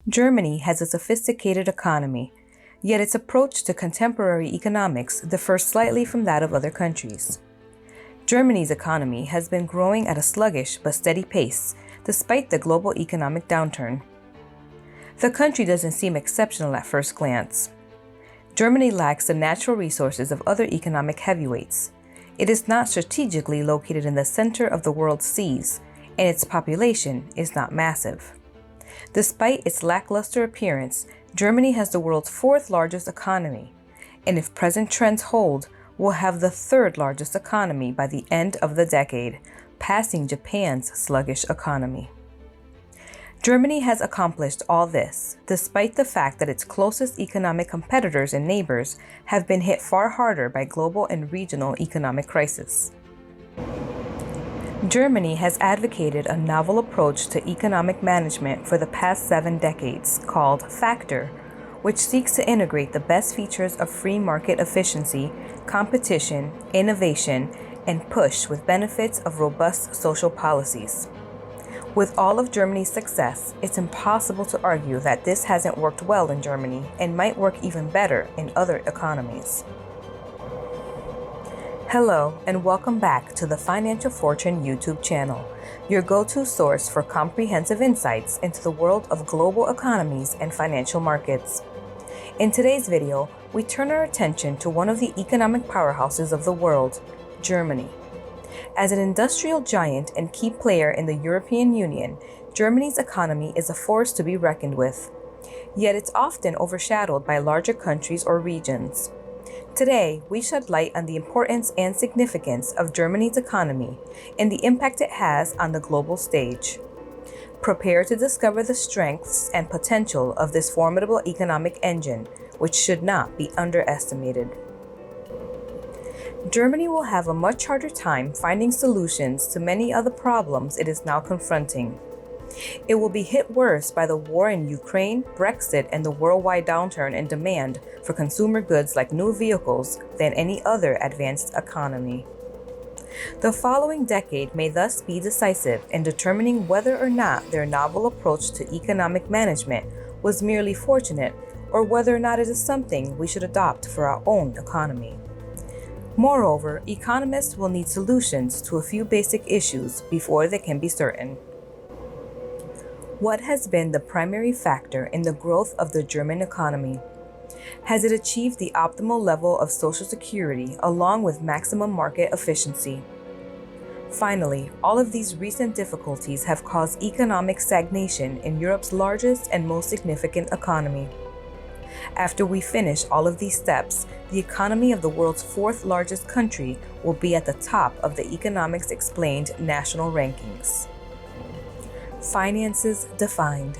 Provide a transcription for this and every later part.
Germany has a sophisticated economy, yet its approach to contemporary economics differs slightly from that of other countries. Germany's economy has been growing at a sluggish but steady pace despite the global economic downturn. The country doesn't seem exceptional at first glance. Germany lacks the natural resources of other economic heavyweights. It is not strategically located in the center of the world's seas, and its population is not massive. Despite its lackluster appearance, Germany has the world's fourth largest economy, and if present trends hold, will have the third largest economy by the end of the decade, passing Japan's sluggish economy. Germany has accomplished all this, despite the fact that its closest economic competitors and neighbors have been hit far harder by global and regional economic crisis. Germany has advocated a novel approach to economic management for the past 7 decades called Factor, which seeks to integrate the best features of free market efficiency, competition, innovation, and push with benefits of robust social policies. With all of Germany's success, it's impossible to argue that this hasn't worked well in Germany and might work even better in other economies. Hello, and welcome back to the Financial Fortune YouTube channel, your go-to source for comprehensive insights into the world of global economies and financial markets. In today's video, we turn our attention to one of the economic powerhouses of the world, Germany. As an industrial giant and key player in the European Union, Germany's economy is a force to be reckoned with. Yet it's often overshadowed by larger countries or regions. Today, we shed light on the importance and significance of Germany's economy and the impact it has on the global stage. Prepare to discover the strengths and potential of this formidable economic engine, which should not be underestimated. Germany will have a much harder time finding solutions to many of the problems it is now confronting. It will be hit worse by the war in Ukraine, Brexit, and the worldwide downturn in demand for consumer goods like new vehicles than any other advanced economy. The following decade may thus be decisive in determining whether or not their novel approach to economic management was merely fortunate or whether or not it is something we should adopt for our own economy. Moreover, economists will need solutions to a few basic issues before they can be certain. What has been the primary factor in the growth of the German economy? Has it achieved the optimal level of social security along with maximum market efficiency? Finally, all of these recent difficulties have caused economic stagnation in Europe's largest and most significant economy. After we finish all of these steps, the economy of the world's fourth largest country will be at the top of the Economics Explained national rankings. Finances defined.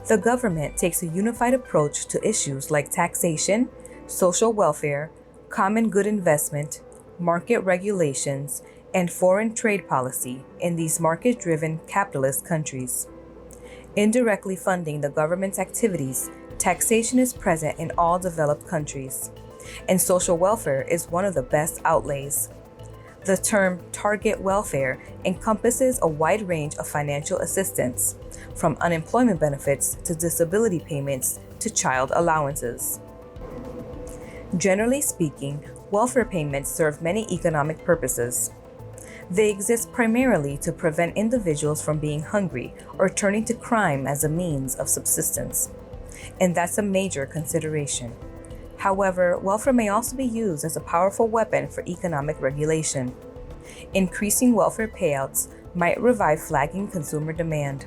The government takes a unified approach to issues like taxation, social welfare, common good investment, market regulations, and foreign trade policy in these market-driven capitalist countries. Indirectly funding the government's activities, taxation is present in all developed countries, and social welfare is one of the best outlays. The term target welfare encompasses a wide range of financial assistance, from unemployment benefits to disability payments to child allowances. Generally speaking, welfare payments serve many economic purposes. They exist primarily to prevent individuals from being hungry or turning to crime as a means of subsistence. And that's a major consideration. However, welfare may also be used as a powerful weapon for economic regulation. Increasing welfare payouts might revive flagging consumer demand.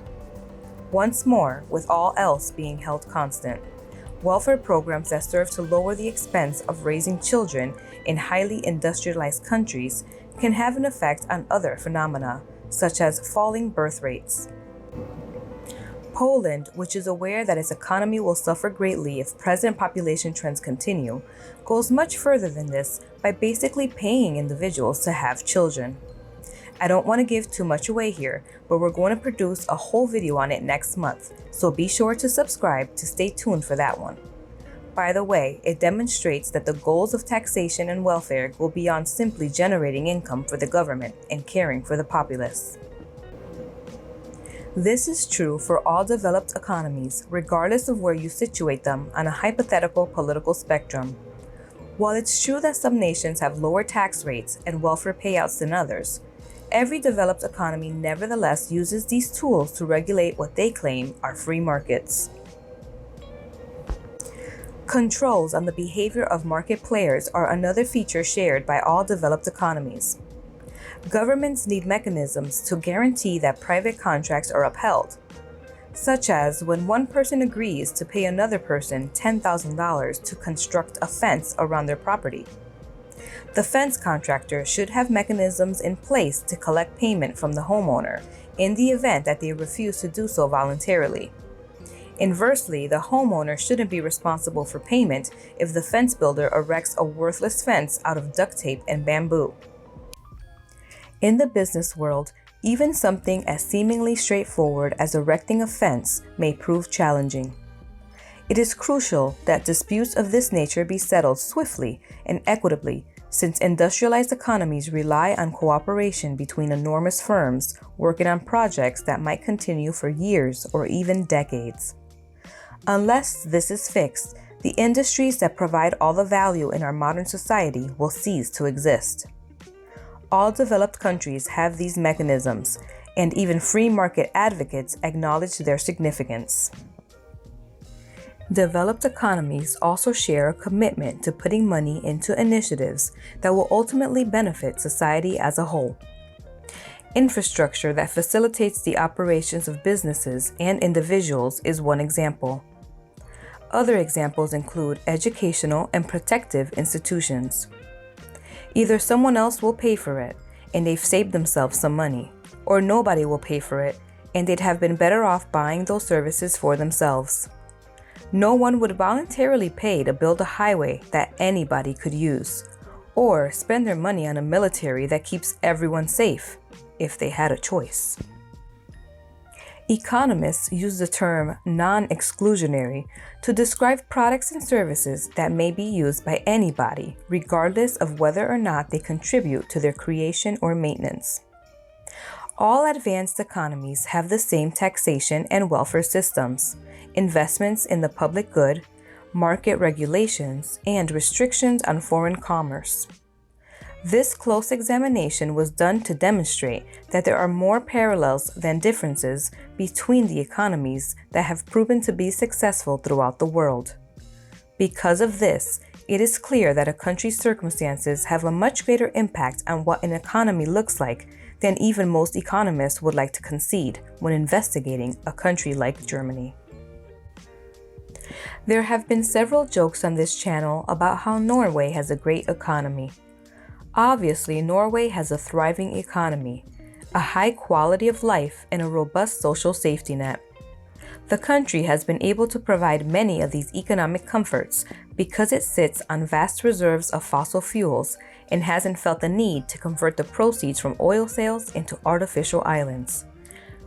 Once more, with all else being held constant, welfare programs that serve to lower the expense of raising children in highly industrialized countries can have an effect on other phenomena, such as falling birth rates. Poland, which is aware that its economy will suffer greatly if present population trends continue, goes much further than this by basically paying individuals to have children. I don't want to give too much away here, but we're going to produce a whole video on it next month, so be sure to subscribe to stay tuned for that one. By the way, it demonstrates that the goals of taxation and welfare go beyond simply generating income for the government and caring for the populace. This is true for all developed economies, regardless of where you situate them on a hypothetical political spectrum. While it's true that some nations have lower tax rates and welfare payouts than others, every developed economy nevertheless uses these tools to regulate what they claim are free markets. Controls on the behavior of market players are another feature shared by all developed economies. Governments need mechanisms to guarantee that private contracts are upheld, such as when one person agrees to pay another person $10,000 to construct a fence around their property. The fence contractor should have mechanisms in place to collect payment from the homeowner in the event that they refuse to do so voluntarily. Inversely, the homeowner shouldn't be responsible for payment if the fence builder erects a worthless fence out of duct tape and bamboo. In the business world, even something as seemingly straightforward as erecting a fence may prove challenging. It is crucial that disputes of this nature be settled swiftly and equitably, since industrialized economies rely on cooperation between enormous firms working on projects that might continue for years or even decades. Unless this is fixed, the industries that provide all the value in our modern society will cease to exist. All developed countries have these mechanisms, and even free market advocates acknowledge their significance. Developed economies also share a commitment to putting money into initiatives that will ultimately benefit society as a whole. Infrastructure that facilitates the operations of businesses and individuals is one example. Other examples include educational and protective institutions. Either someone else will pay for it, and they've saved themselves some money, or nobody will pay for it, and they'd have been better off buying those services for themselves. No one would voluntarily pay to build a highway that anybody could use, or spend their money on a military that keeps everyone safe, if they had a choice. Economists use the term non-exclusionary to describe products and services that may be used by anybody, regardless of whether or not they contribute to their creation or maintenance. All advanced economies have the same taxation and welfare systems, investments in the public good, market regulations, and restrictions on foreign commerce. This close examination was done to demonstrate that there are more parallels than differences between the economies that have proven to be successful throughout the world. Because of this, it is clear that a country's circumstances have a much greater impact on what an economy looks like than even most economists would like to concede when investigating a country like Germany. There have been several jokes on this channel about how Norway has a great economy. Obviously, Norway has a thriving economy, a high quality of life, and a robust social safety net. The country has been able to provide many of these economic comforts because it sits on vast reserves of fossil fuels and hasn't felt the need to convert the proceeds from oil sales into artificial islands.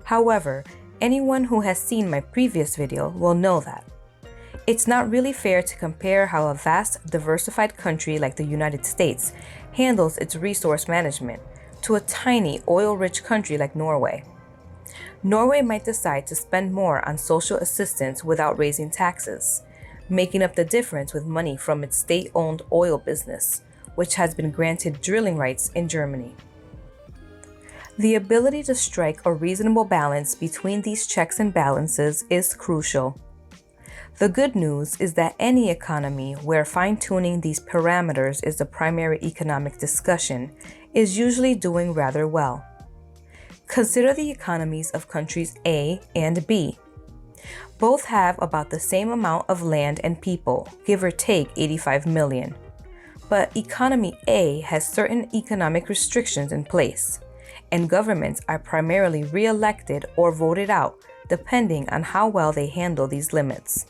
However, anyone who has seen my previous video will know that it's not really fair to compare how a vast, diversified country like the United States handles its resource management to a tiny, oil-rich country like Norway. Norway might decide to spend more on social assistance without raising taxes, making up the difference with money from its state-owned oil business, which has been granted drilling rights in Germany. The ability to strike a reasonable balance between these checks and balances is crucial. The good news is that any economy where fine-tuning these parameters is the primary economic discussion is usually doing rather well. Consider the economies of countries A and B. Both have about the same amount of land and people, give or take 85 million. But economy A has certain economic restrictions in place, and governments are primarily re-elected or voted out depending on how well they handle these limits.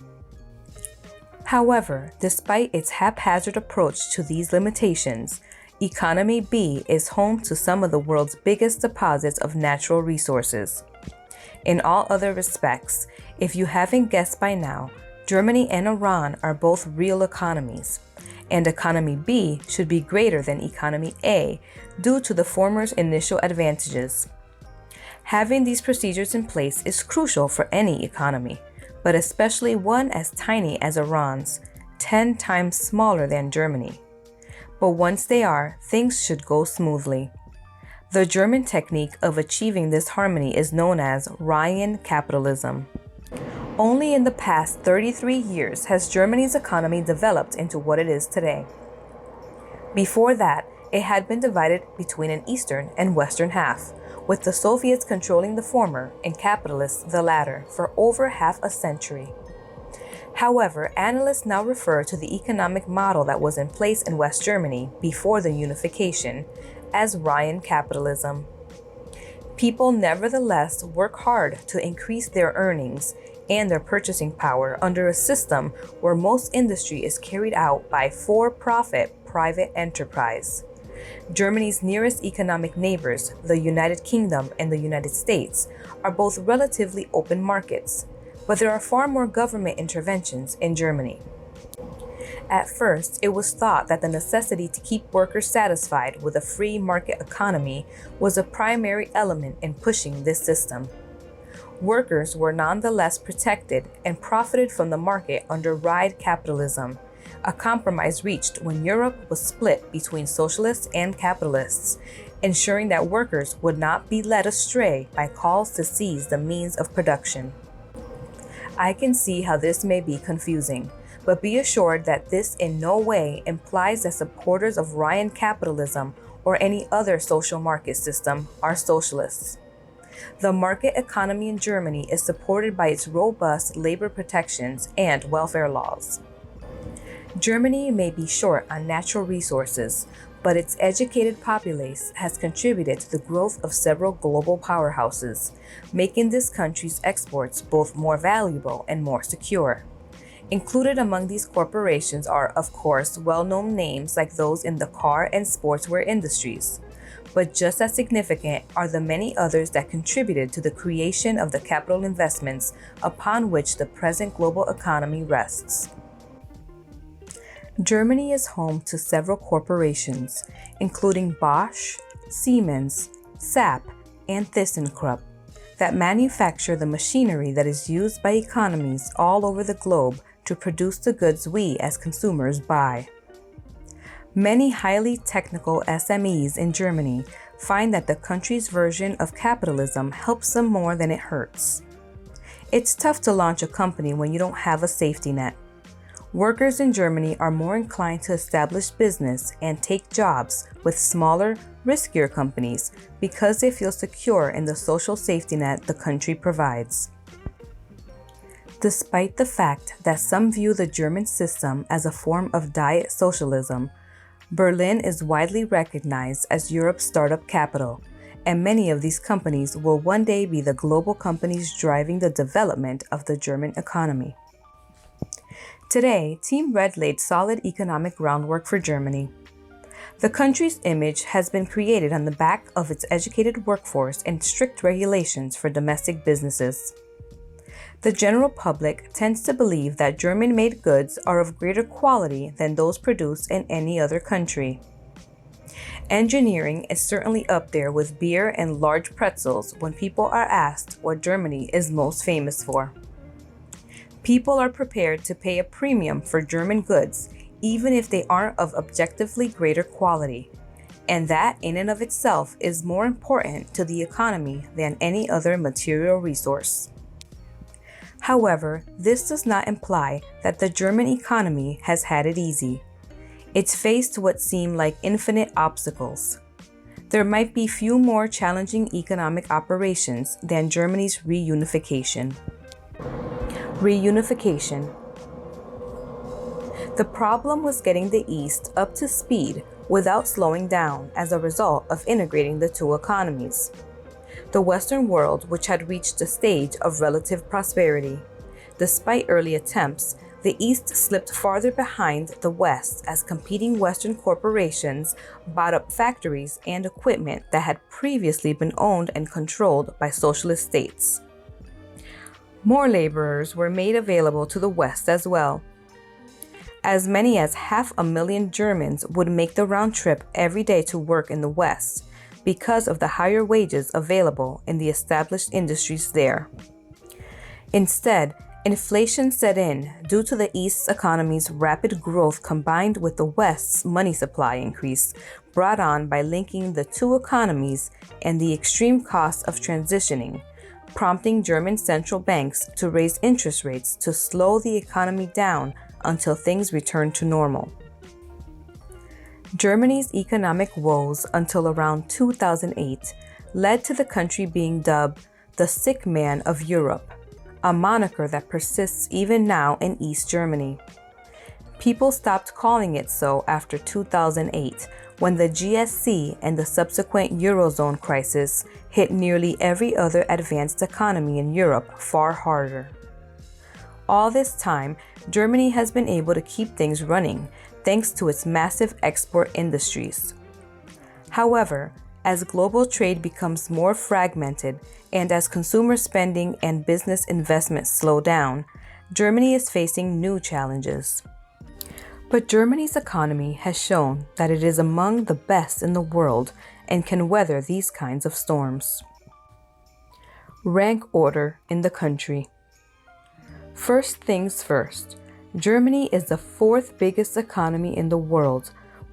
However, despite its haphazard approach to these limitations, Economy B is home to some of the world's biggest deposits of natural resources. In all other respects, if you haven't guessed by now, Germany and Iran are both real economies, and Economy B should be greater than Economy A due to the former's initial advantages. Having these procedures in place is crucial for any economy, but especially one as tiny as Iran's, 10 times smaller than Germany. But once they are, things should go smoothly. The German technique of achieving this harmony is known as Rhineland capitalism. Only in the past 33 years has Germany's economy developed into what it is today. Before that, it had been divided between an eastern and western half, with the Soviets controlling the former and capitalists the latter for over half a century. However, analysts now refer to the economic model that was in place in West Germany before the unification as Rhineland capitalism. People nevertheless work hard to increase their earnings and their purchasing power under a system where most industry is carried out by for-profit private enterprise. Germany's nearest economic neighbors, the United Kingdom and the United States, are both relatively open markets, but there are far more government interventions in Germany. At first, it was thought that the necessity to keep workers satisfied with a free market economy was a primary element in pushing this system. Workers were nonetheless protected and profited from the market under Rhineland capitalism, a compromise reached when Europe was split between socialists and capitalists, ensuring that workers would not be led astray by calls to seize the means of production. I can see how this may be confusing, but be assured that this in no way implies that supporters of Rhineland capitalism or any other social market system are socialists. The market economy in Germany is supported by its robust labor protections and welfare laws. Germany may be short on natural resources, but its educated populace has contributed to the growth of several global powerhouses, making this country's exports both more valuable and more secure. Included among these corporations are, of course, well-known names like those in the car and sportswear industries. But just as significant are the many others that contributed to the creation of the capital investments upon which the present global economy rests. Germany is home to several corporations, including Bosch, Siemens, SAP, and ThyssenKrupp, that manufacture the machinery that is used by economies all over the globe to produce the goods we as consumers buy. Many highly technical SMEs in Germany find that the country's version of capitalism helps them more than it hurts. It's tough to launch a company when you don't have a safety net. Workers in Germany are more inclined to establish business and take jobs with smaller, riskier companies because they feel secure in the social safety net the country provides. Despite the fact that some view the German system as a form of diet socialism, Berlin is widely recognized as Europe's startup capital, and many of these companies will one day be the global companies driving the development of the German economy. Today, Team Red laid solid economic groundwork for Germany. The country's image has been created on the back of its educated workforce and strict regulations for domestic businesses. The general public tends to believe that German-made goods are of greater quality than those produced in any other country. Engineering is certainly up there with beer and large pretzels when people are asked what Germany is most famous for. People are prepared to pay a premium for German goods, even if they aren't of objectively greater quality. And that in and of itself is more important to the economy than any other material resource. However, this does not imply that the German economy has had it easy. It's faced what seem like infinite obstacles. There might be few more challenging economic operations than Germany's reunification. Reunification. The problem was getting the East up to speed without slowing down as a result of integrating the two economies. The Western world, which had reached a stage of relative prosperity. Despite early attempts, the East slipped farther behind the West as competing Western corporations bought up factories and equipment that had previously been owned and controlled by socialist states. More laborers were made available to the West as well. As many as 500,000 Germans would make the round trip every day to work in the West, because of the higher wages available in the established industries there. Instead, inflation set in due to the East's economy's rapid growth combined with the West's money supply increase brought on by linking the two economies and the extreme cost of transitioning, prompting German central banks to raise interest rates to slow the economy down until things return to normal. Germany's economic woes until around 2008 led to the country being dubbed the sick man of Europe, a moniker that persists even now in East Germany. People stopped calling it so after 2008, when the GSC and the subsequent Eurozone crisis hit nearly every other advanced economy in Europe far harder. All this time, Germany has been able to keep things running thanks to its massive export industries. However, as global trade becomes more fragmented and as consumer spending and business investment slow down, Germany is facing new challenges. But Germany's economy has shown that it is among the best in the world and can weather these kinds of storms. Rank order in the country. First things first, Germany is the fourth biggest economy in the world,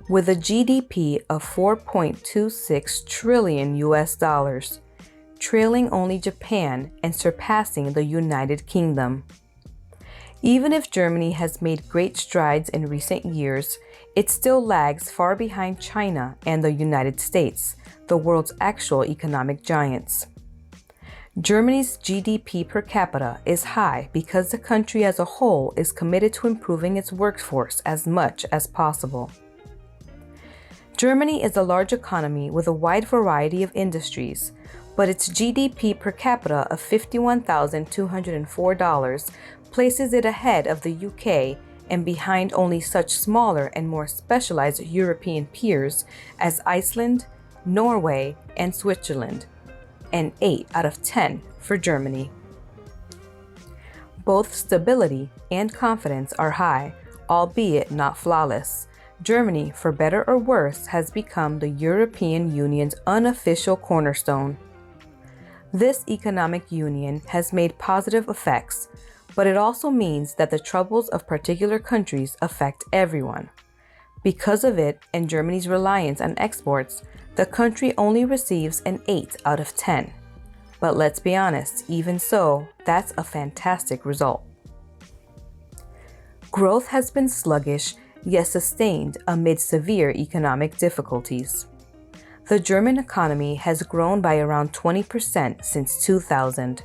with a GDP of 4.26 trillion US dollars, trailing only Japan and surpassing the United Kingdom. Even if Germany has made great strides in recent years, it still lags far behind China and the United States, the world's actual economic giants. Germany's GDP per capita is high because the country as a whole is committed to improving its workforce as much as possible. Germany is a large economy with a wide variety of industries, but its GDP per capita of $51,204 places it ahead of the UK and behind only such smaller and more specialized European peers as Iceland, Norway, and Switzerland, and 8 out of 10 for Germany. Both stability and confidence are high, albeit not flawless. Germany, for better or worse, has become the European Union's unofficial cornerstone. This economic union has made positive effects, but it also means that the troubles of particular countries affect everyone. Because of it and Germany's reliance on exports, the country only receives an 8 out of 10. But let's be honest, even so, that's a fantastic result. Growth has been sluggish, yet sustained amid severe economic difficulties. The German economy has grown by around 20% since 2000.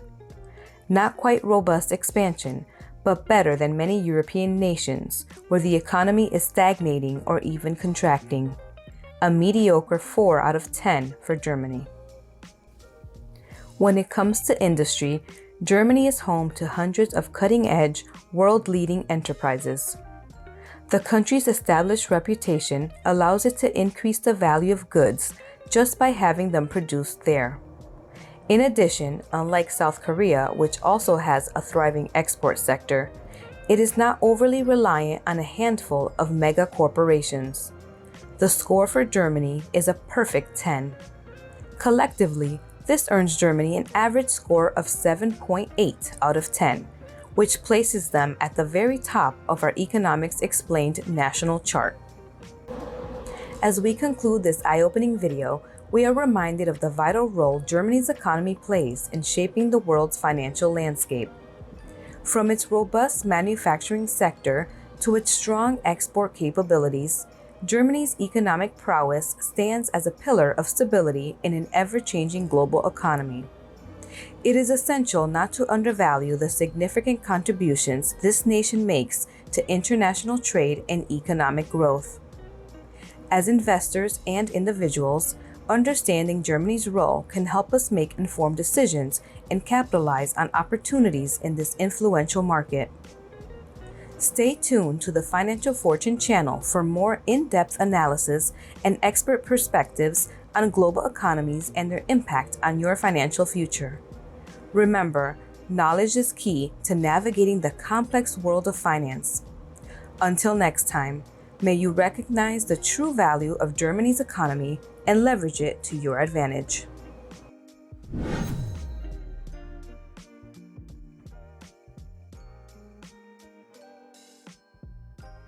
Not quite robust expansion, but better than many European nations, where the economy is stagnating or even contracting. A mediocre 4 out of 10 for Germany. When it comes to industry, Germany is home to hundreds of cutting-edge, world-leading enterprises. The country's established reputation allows it to increase the value of goods just by having them produced there. In addition, unlike South Korea, which also has a thriving export sector, it is not overly reliant on a handful of mega corporations. The score for Germany is a perfect 10. Collectively, this earns Germany an average score of 7.8 out of 10, which places them at the very top of our Economics Explained national chart. As we conclude this eye-opening video, we are reminded of the vital role Germany's economy plays in shaping the world's financial landscape. From its robust manufacturing sector to its strong export capabilities, Germany's economic prowess stands as a pillar of stability in an ever-changing global economy. It is essential not to undervalue the significant contributions this nation makes to international trade and economic growth. As investors and individuals, understanding Germany's role can help us make informed decisions and capitalize on opportunities in this influential market. Stay tuned to the Financial Fortune channel for more in-depth analysis and expert perspectives on global economies and their impact on your financial future. Remember, knowledge is key to navigating the complex world of finance. Until next time, may you recognize the true value of Germany's economy and leverage it to your advantage.